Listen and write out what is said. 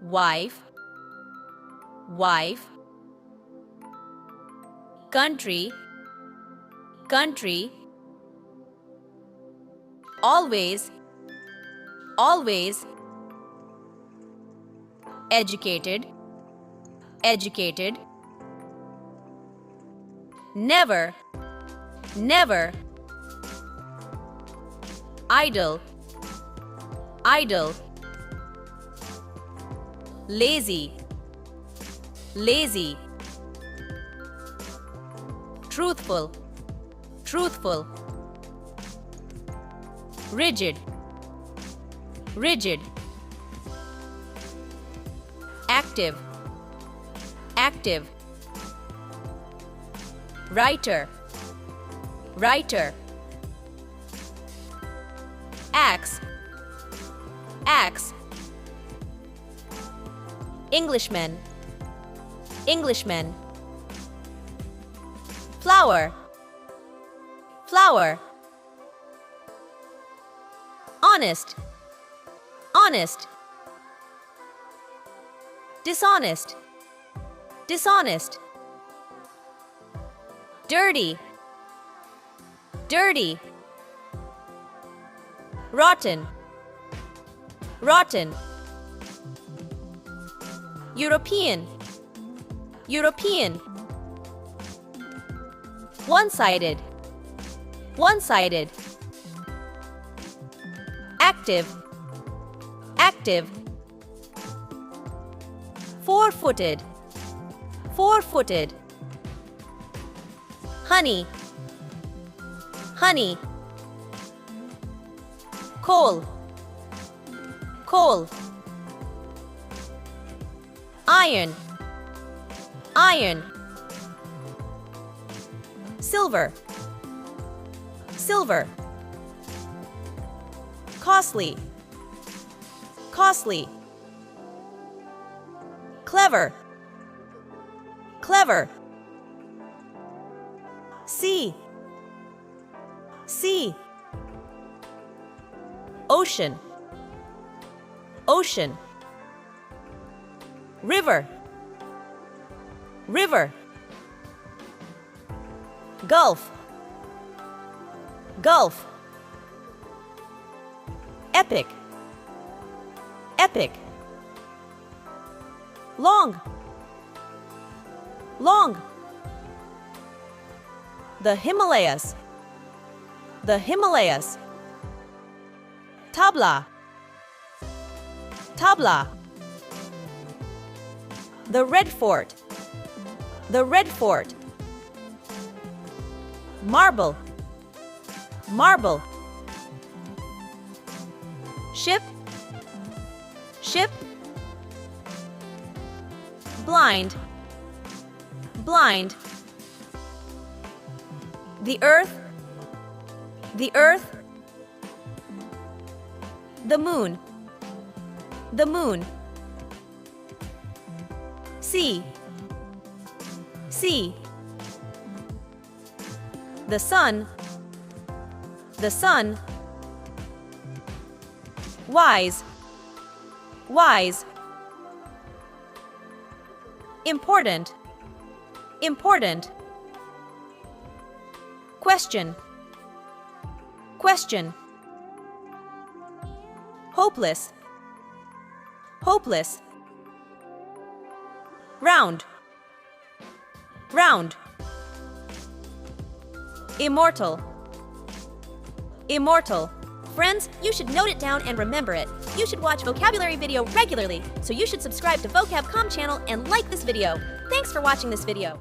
wife, wife. Country, country. Always, always. Educated, educated. Never, never. Idle, idle. Lazy, lazy. Truthful, truthful. Rigid, rigid. Active, active. Writer, writer. Axe, axe. Englishman, Englishman. Flower, flower. Honest, honest. Dishonest, dishonest. Dirty, dirty. Rotten, rotten. European, European. One-sided, one-sided. Active, active. Four-footed, four-footed. Honey, honey. Coal, coal. Iron, iron. Silver, silver. Costly, costly. Clever, clever. Sea, sea. Ocean, ocean. River, river. Gulf, gulf. Epic, epic. Long, long. The Himalayas, the Himalayas. Tabla, tabla. The Red Fort, the Red Fort. Marble, marble. Ship, ship. Blind, blind. The earth, the earth. The moon, the moon. Sea, sea. The sun, the sun. Wise, wise. Important, important. Question, question. Hopeless, hopeless. Round, round. Immortal, immortal. Friends, you should note it down and remember it. You should watch vocabulary video regularly, so you should subscribe to Vocab.com channel and like this video. Thanks for watching this video.